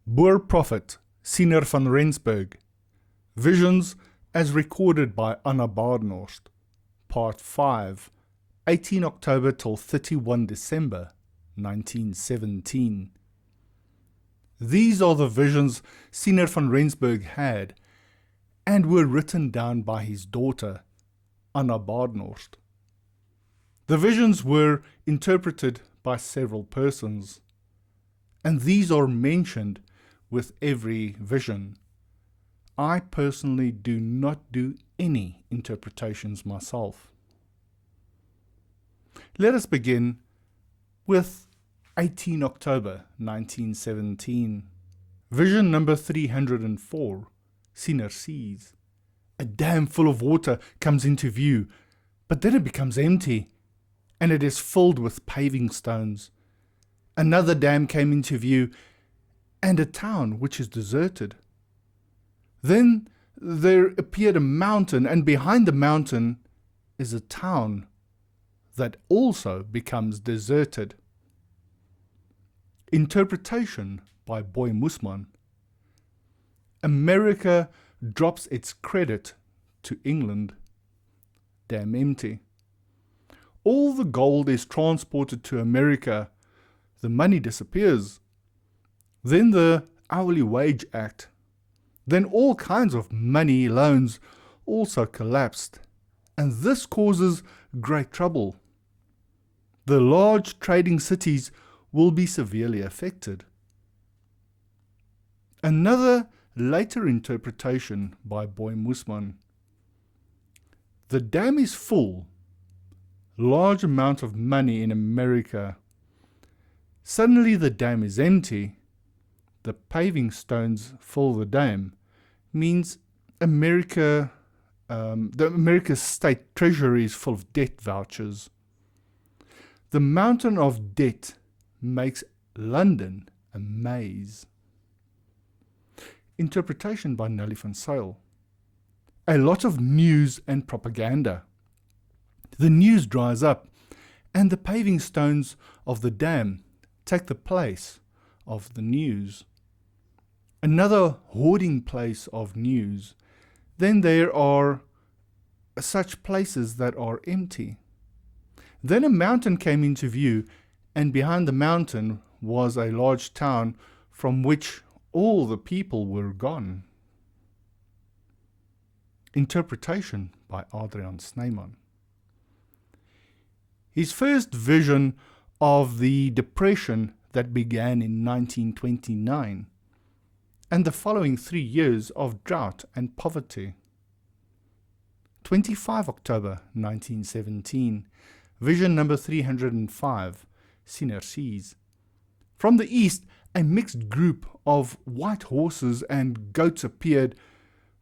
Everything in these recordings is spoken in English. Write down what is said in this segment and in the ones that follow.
Boer prophet Siener van Rensburg. Visions as recorded by Badenhorst. Part 5, 18 October till 31 December 1917. These are the visions Siener van Rensburg had, and were written down by his daughter, Badenhorst. The visions were interpreted by several persons, and these are mentioned with every vision. I personally do not do any interpretations myself. Let us begin with 18 October 1917. Vision number 304, Siener sees. A dam full of water comes into view, but then it becomes empty, and it is filled with paving stones. Another dam came into view, and a town which is deserted. Then there appeared a mountain, and behind the mountain is a town that also becomes deserted. Interpretation by Boy Mussmann. America drops its credit to England. Dam empty. All the gold is transported to America. The money disappears. Then the Hourly Wage Act. Then all kinds of money loans also collapsed. And this causes great trouble. The large trading cities will be severely affected. Another later interpretation by Boy Mussmann. The dam is full. Large amount of money in America. Suddenly the dam is empty. The paving stones fill the dam. Means America's state treasury is full of debt vouchers. The mountain of debt makes London a maze. Interpretation by Nellie van Zyl. A lot of news and propaganda. The news dries up, and the paving stones of the dam take the place of the news. Another hoarding place of news. Then there are such places that are empty. Then a mountain came into view, and behind the mountain was a large town from which all the people were gone. Interpretation by Adriaan Snyman. His first vision of the depression that began in 1929 and the following 3 years of drought and poverty. 25 October 1917. Vision number 305, Siener sees. From the east, a mixed group of white horses and goats appeared,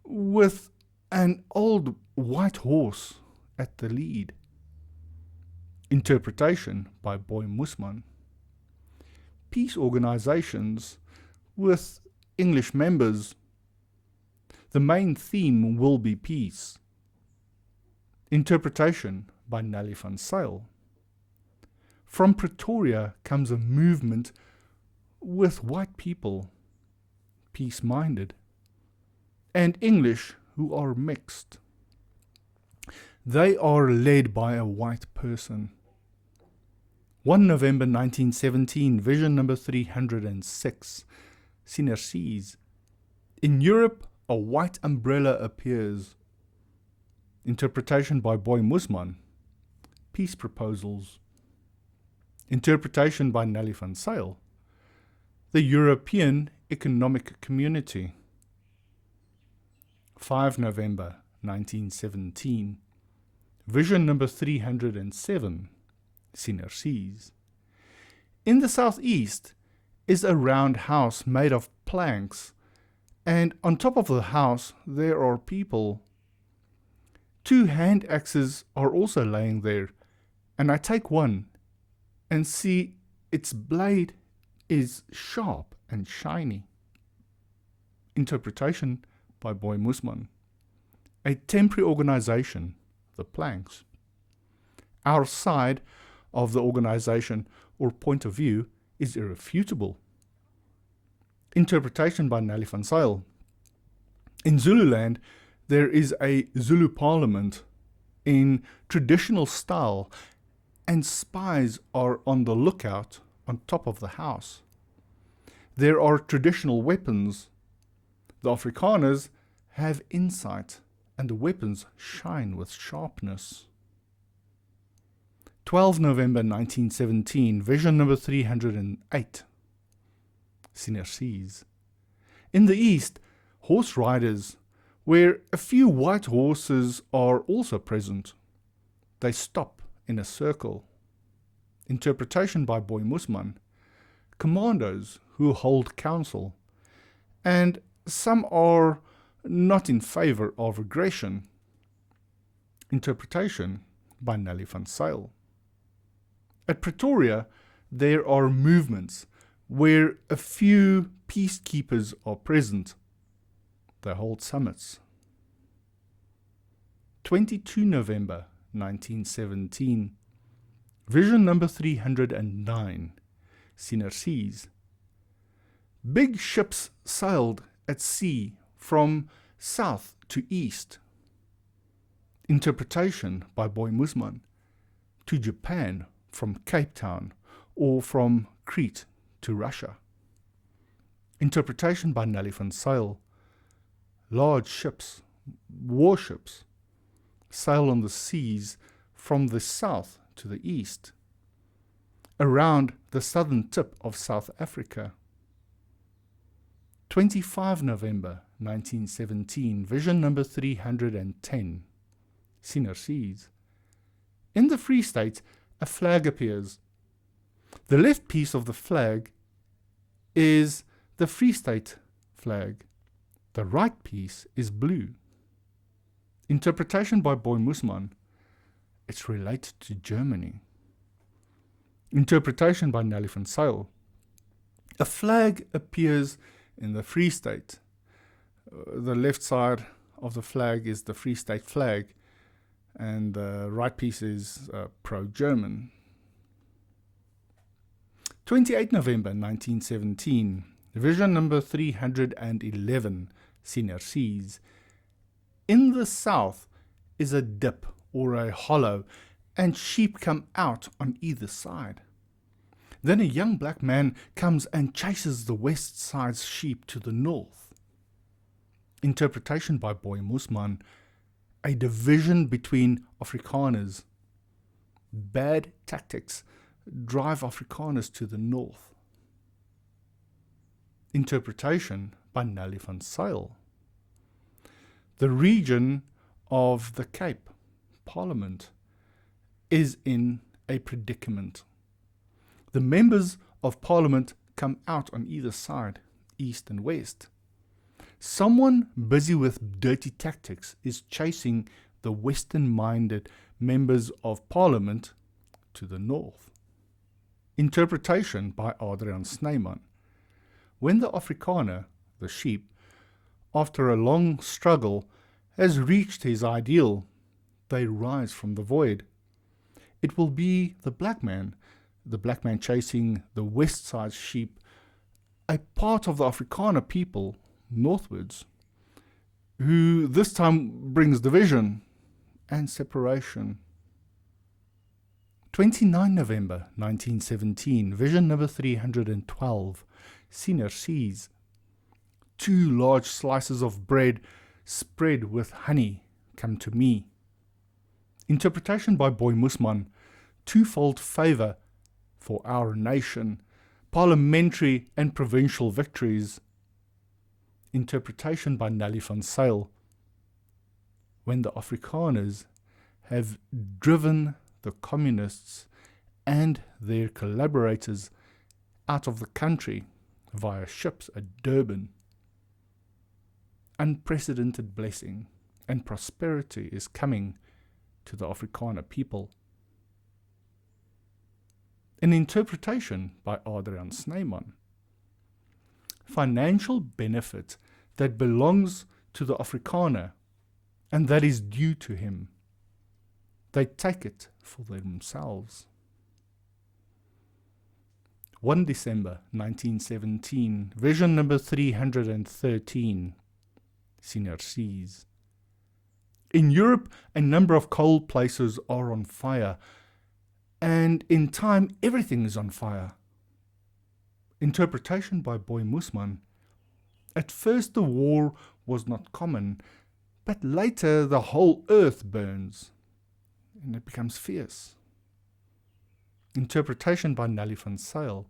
with an old white horse at the lead. Interpretation by Boy Mussmann. Peace organizations with English members. The main theme will be peace. Interpretation by Nellie van Zyl. From Pretoria comes a movement with white people, peace-minded, and English who are mixed. They are led by a white person. 1 November 1917, vision number 306, Siener sees. In Europe, a white umbrella appears. Interpretation by Boy Mussmann. Peace proposals. Interpretation by Nellie van Zyl. The European Economic Community. 5 November 1917. Vision number 307, Siener sees. In the southeast is a round house made of planks, and on top of the house there are people. 2 hand axes are also laying there, and I take one and see its blade is sharp and shiny. Interpretation by Boy Mussmann. A temporary organization, the planks. Our side of the organization or point of view is irrefutable. Interpretation by Nellie van Zyl. In Zululand, there is a Zulu parliament in traditional style, and spies are on the lookout on top of the house. There are traditional weapons. The Afrikaners have insight, and the weapons shine with sharpness. 12 November 1917, vision number 308. Siener sees. In the east, horse riders, where a few white horses are also present. They stop in a circle. Interpretation by Boy Mussmann. Commandos who hold council, and some are not in favor of aggression. Interpretation by Nellie van Zyl. At Pretoria, there are movements where a few peacekeepers are present. They hold summits. 22 November 1917. Vision number 309. Siener sees. Big ships sailed at sea from south to east. Interpretation by Boy Mussmann. To Japan from Cape Town, or from Crete to Russia. Interpretation by Nellie van Zyl. Large ships, warships, sail on the seas from the south to the east, around the southern tip of South Africa. 25 November 1917, vision number 310. Siener sees. In the Free State, a flag appears. The left piece of the flag is the Free State flag. The right piece is blue. Interpretation by Boy Mussmann. It's related to Germany. Interpretation by Nellie van Zyl. A flag appears in the Free State. The left side of the flag is the Free State flag, and the right piece is pro-German. 28 November 1917. Vision number 311. Siener sees. In the south is a dip or a hollow, and sheep come out on either side. Then a young black man comes and chases the west side's sheep to the north. Interpretation by Boy Mussmann. A division between Afrikaners. Bad tactics drive Afrikaners to the north. Interpretation by Nellie van Zyl. The region of the Cape Parliament is in a predicament. The members of Parliament come out on either side, east and west. Someone busy with dirty tactics is chasing the western-minded members of Parliament to the north. Interpretation by Adriaan Snyman. When the Afrikaner, the sheep, after a long struggle, has reached his ideal, they rise from the void. It will be the black man chasing the west side sheep, a part of the Afrikaner people northwards, who this time brings division and separation. 29 November 1917, vision number 312. Siener sees. 2 large slices of bread spread with honey come to me. Interpretation by Boy Mussmann. Twofold favour for our nation. Parliamentary and provincial victories. Interpretation by Nellie van Zyl. When the Afrikaners have driven the communists and their collaborators out of the country via ships at Durban. Unprecedented blessing and prosperity is coming to the Afrikaner people. An interpretation by Adriaan Snyman. Financial benefit that belongs to the Afrikaner and that is due to him. They take it for themselves. 1 December 1917, vision number 313, Siener sees. In Europe, a number of coal places are on fire, and in time everything is on fire. Interpretation by Boy Mussmann. At first the war was not common, but later the whole earth burns, and it becomes fierce. Interpretation by Nellie van Zyl.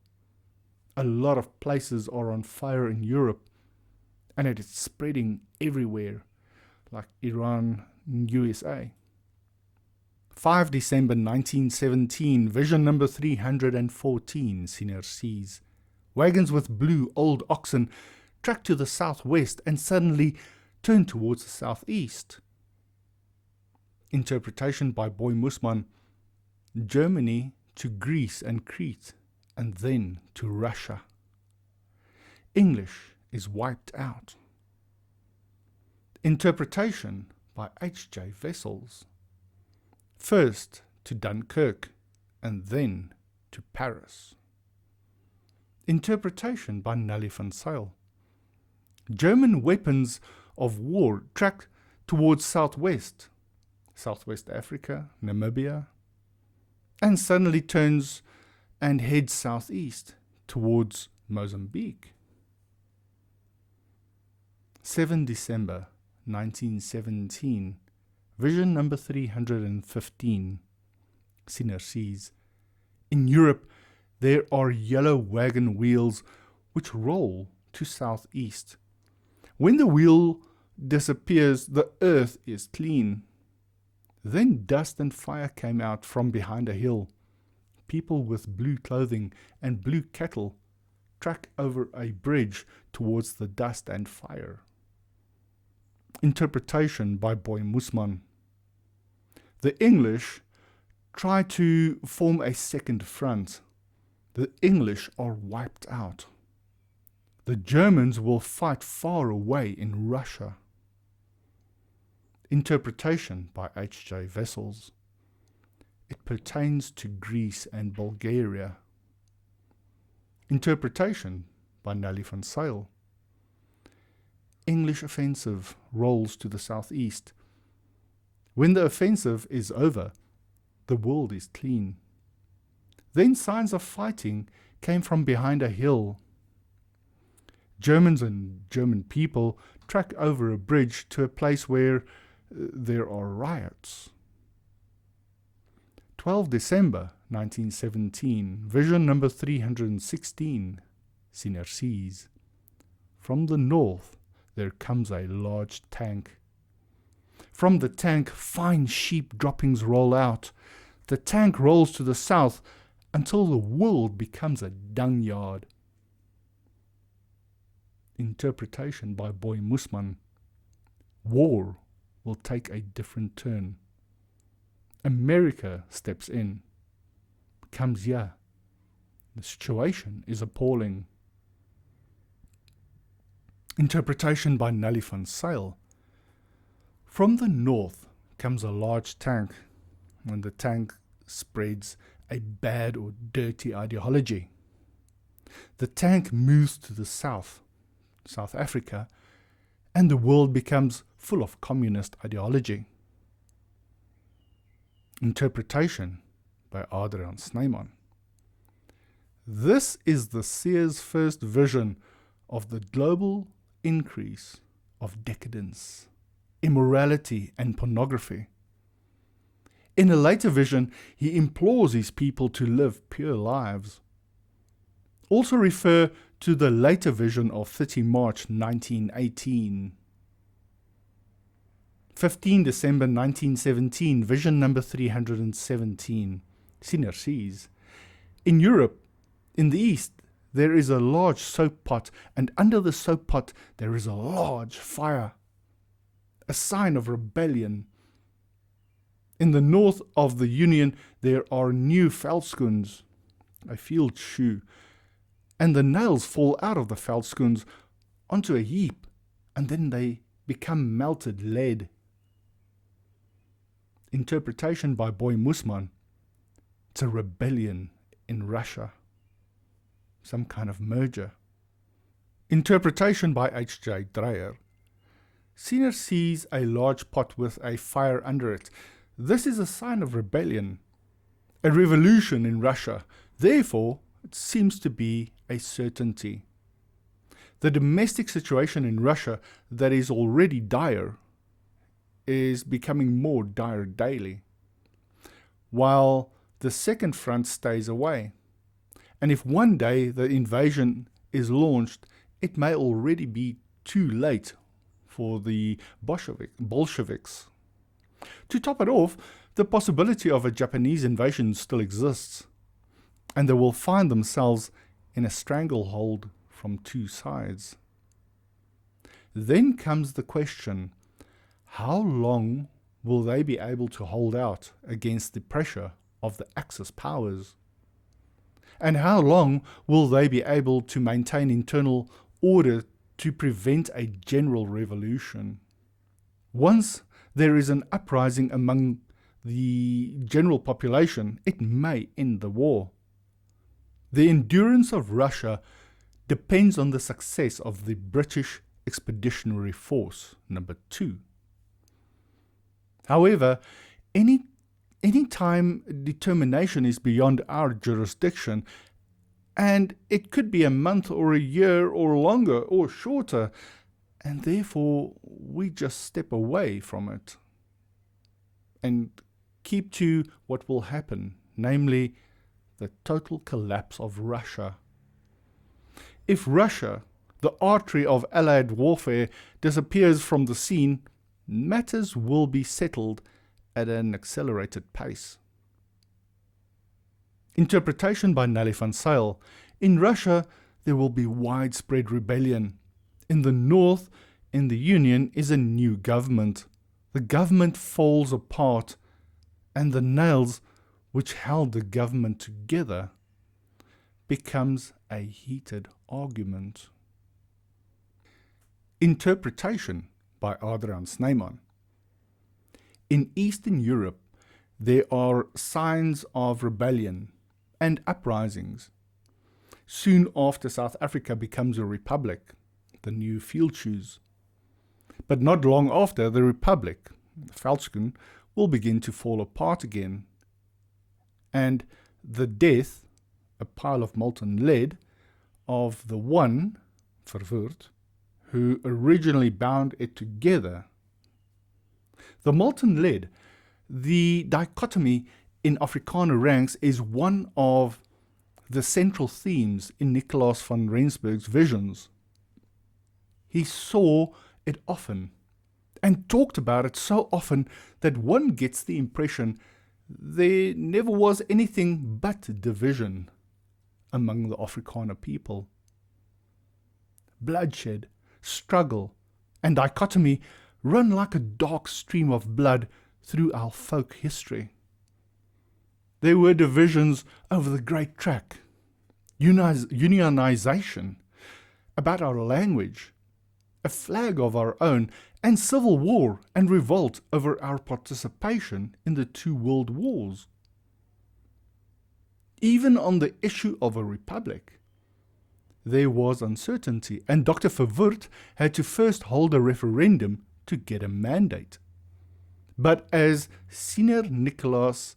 A lot of places are on fire in Europe, and it is spreading everywhere, like Iran and USA. 5 December 1917, vision number 314, Siener sees. Wagons with blue old oxen track to the southwest and suddenly turn towards the southeast. Interpretation by Boy Mussmann. Germany to Greece and Crete, and then to Russia. English is wiped out. Interpretation by H.J. Wessels. First to Dunkirk, and then to Paris. Interpretation by Nellie van Zyl. German weapons of war tracked towards southwest, Southwest Africa, Namibia, and suddenly turns and heads southeast towards Mozambique. 7 December 1917, vision number 315, Siener sees. In Europe, there are yellow wagon wheels which roll to southeast. When the wheel disappears, the earth is clean. Then dust and fire came out from behind a hill. People with blue clothing and blue cattle track over a bridge towards the dust and fire. Interpretation by Boy Mussmann. The English try to form a second front. The English are wiped out. The Germans will fight far away in Russia. Interpretation by H.J. Wessels. It pertains to Greece and Bulgaria. Interpretation by Nellie van Zyl. English offensive rolls to the southeast. When the offensive is over, the world is clean. Then signs of fighting came from behind a hill. Germans and German people track over a bridge to a place where there are riots. 12 December 1917, vision number 316, Siener sees. From the north there comes a large tank. From the tank fine sheep droppings roll out. The tank rolls to the south until the world becomes a dung yard. Interpretation by Boy Mussmann. War will take a different turn. America steps in, comes here. The situation is appalling. Interpretation by Nellie van Zyl. From the north comes a large tank, and the tank spreads a bad or dirty ideology. The tank moves to the south, South Africa, and the world becomes full of communist ideology. Interpretation by Adriaan Snyman. This is the seer's first vision of the global increase of decadence, immorality, and pornography. In a later vision, he implores his people to live pure lives. Also refer to the later vision of 30 March 1918. 15 December 1917, vision number 317, Siener sees. In Europe, in the east, there is a large soap pot, and under the soap pot there is a large fire, a sign of rebellion. In the north of the Union there are new veldskoens, a field shoe, and the nails fall out of the veldskoens onto a heap, and then they become melted lead. Interpretation by Boy Mussmann. It's a rebellion in Russia. some kind of merger. Interpretation by H.J. Dreyer. Siener sees a large pot with a fire under it. This is a sign of rebellion, a revolution in Russia. Therefore, it seems to be a certainty. The domestic situation in Russia that is already dire is becoming more dire daily, while the second front stays away. And if one day the invasion is launched, it may already be too late for the Bolsheviks. To top it off, the possibility of a Japanese invasion still exists, and they will find themselves in a stranglehold from two sides. Then comes the question, how long will they be able to hold out against the pressure of the Axis powers? And how long will they be able to maintain internal order to prevent a general revolution? Once there is an uprising among the general population, it may end the war. The endurance of Russia depends on the success of the British Expeditionary Force, number 2. However, any time determination is beyond our jurisdiction, and it could be a month or a year or longer or shorter, and therefore we just step away from it and keep to what will happen, namely the total collapse of Russia. If Russia, the artery of Allied warfare, disappears from the scene, matters will be settled at an accelerated pace. Interpretation by Nellie van Zyl. In Russia, there will be widespread rebellion. In the north, in the Union, is a new government. The government falls apart, and the nails which held the government together becomes a heated argument. Interpretation by Adriaan Snyman. In Eastern Europe, there are signs of rebellion and uprisings. Soon after South Africa becomes a republic, the new field shoes. But not long after, the republic, the Veldschoen, will begin to fall apart again. And the death, a pile of molten lead, of the one, Verwoerd, who originally bound it together. The molten lead, the dichotomy in Afrikaner ranks, is one of the central themes in Nellie van Rensburg's visions. He saw it often and talked about it so often that one gets the impression there never was anything but division among the Afrikaner people. Bloodshed, struggle, and dichotomy run like a dark stream of blood through our folk history. There were divisions over the Great Track, unionization, about our language, a flag of our own, and civil war and revolt over our participation in the 2 world wars. Even on the issue of a republic, there was uncertainty, and Dr. Verwoerd had to first hold a referendum to get a mandate. But as Siener Nicolaas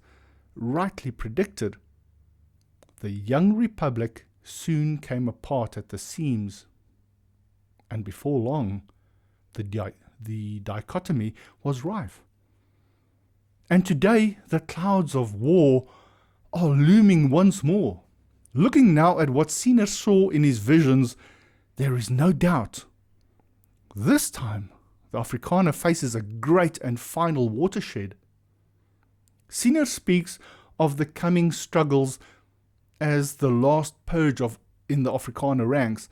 rightly predicted, the young republic soon came apart at the seams, and before long, the dichotomy was rife. And today, the clouds of war are looming once more. Looking now at what Siener saw in his visions, there is no doubt. This time, the Afrikaner faces a great and final watershed. Siener speaks of the coming struggles as the last purge in the Afrikaner ranks.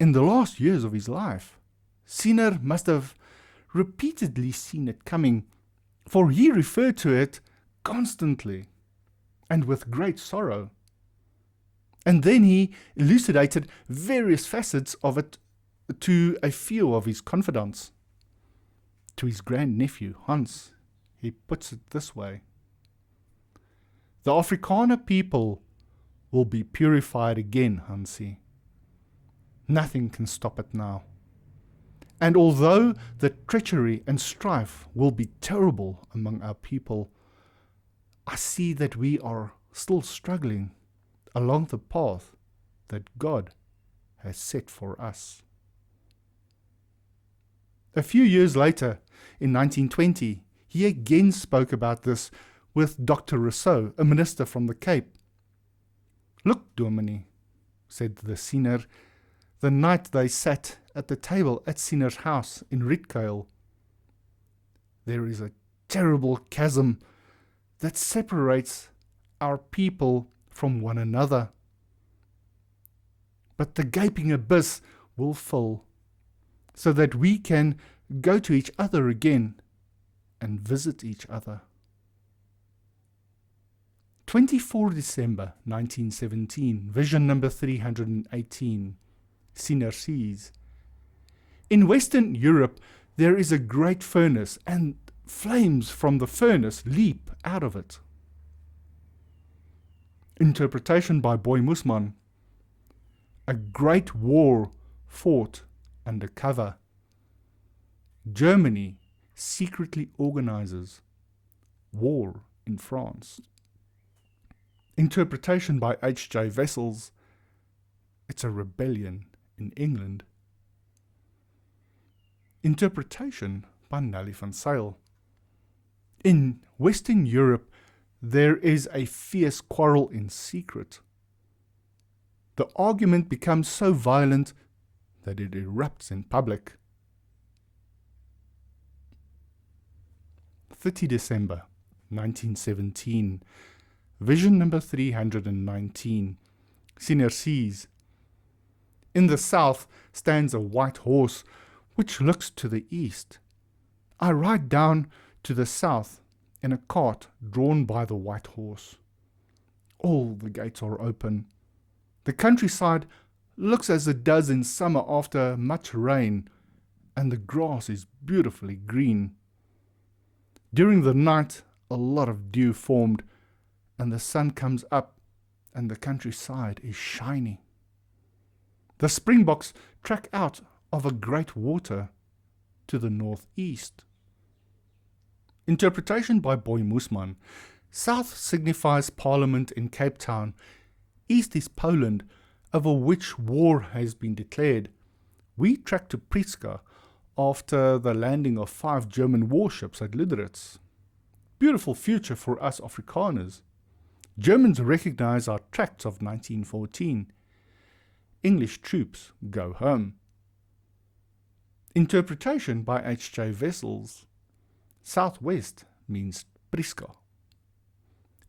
In the last years of his life, Siener must have repeatedly seen it coming, for he referred to it constantly and with great sorrow. And then he elucidated various facets of it to a few of his confidants. To his grandnephew, Hans, he puts it this way. The Afrikaner people will be purified again, Hansi. Nothing can stop it now. And although the treachery and strife will be terrible among our people, I see that we are still struggling along the path that God has set for us. A few years later, in 1920, he again spoke about this with Dr. Rousseau, a minister from the Cape. "Look, Dominee," said the Siener, the night they sat at the table at Siener's house in Rietkuil. "There is a terrible chasm that separates our people from one another. But the gaping abyss will fill, so that we can go to each other again and visit each other." 24 December 1917, vision number 318, Siener sees. "In Western Europe there is a great furnace, and flames from the furnace leap out of it." Interpretation by Boy Mussmann. "A great war fought under cover. Germany secretly organizes war in France." Interpretation by H.J. Wessels. "It's a rebellion in England." Interpretation by Nellie van Zyl. "In Western Europe there is a fierce quarrel in secret. The argument becomes so violent that it erupts in public." 30 December 1917, vision number 319, Siener sees. "In the south stands a white horse which looks to the east. I ride down to the south in a cart drawn by the white horse. All the gates are open. The countryside looks as it does in summer after much rain, and the grass is beautifully green. During the night a lot of dew formed, and the sun comes up, and the countryside is shiny. The springboks track out of a great water to the northeast." Interpretation by Boy Mussmann. "South signifies Parliament in Cape Town. East is Poland, over which war has been declared. We track to Prieska after the landing of 5 German warships at Lüderitz. Beautiful future for us Afrikaners. Germans recognize our tracts of 1914. English troops go home." Interpretation by H.J. Wessels. "Southwest means Prieska."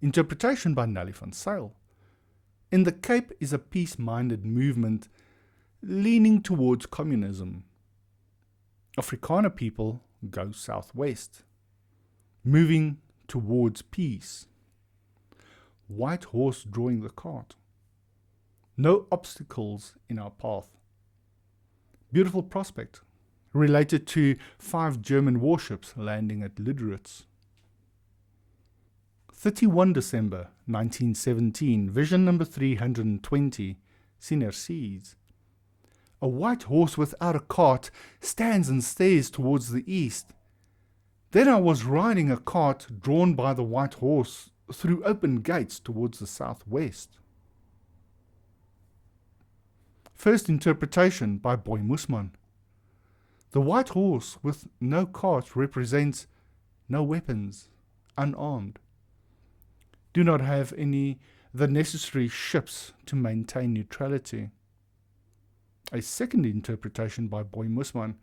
Interpretation by Nellie van Zyl. "In the Cape is a peace-minded movement leaning towards communism. Afrikaner people go southwest, moving towards peace. White horse drawing the cart. No obstacles in our path. Beautiful prospect, related to 5 German warships landing at Lüderitz." 31 December 1917, vision number 320, Siener sees. "A white horse without a cart stands and stares towards the east. Then I was riding a cart drawn by the white horse through open gates towards the southwest." First interpretation by Boy Mussmann. "The white horse with no cart represents no weapons, unarmed. Do not have the necessary ships to maintain neutrality." A second interpretation by Boy Mussmann.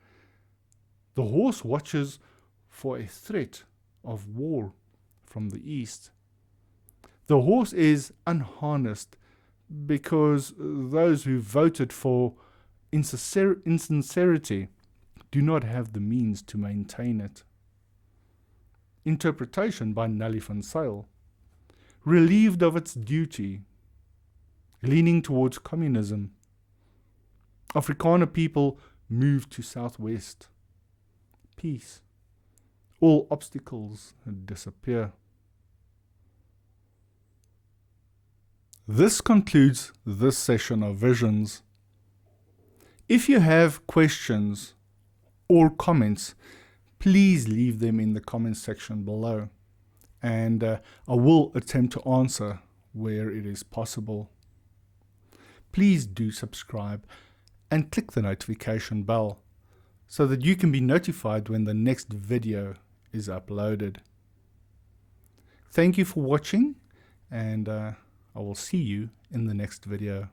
"The horse watches for a threat of war from the east. The horse is unharnessed because those who voted for insincerity do not have the means to maintain it." Interpretation by Nellie van Zyl. "Relieved of its duty, leaning towards communism. Afrikaner people move to southwest. Peace. All obstacles disappear." This concludes this session of Visions. If you have questions or comments, please leave them in the comments section below, and I will attempt to answer where it is possible. Please do subscribe and click the notification bell so that you can be notified when the next video is uploaded. Thank you for watching, and I will see you in the next video.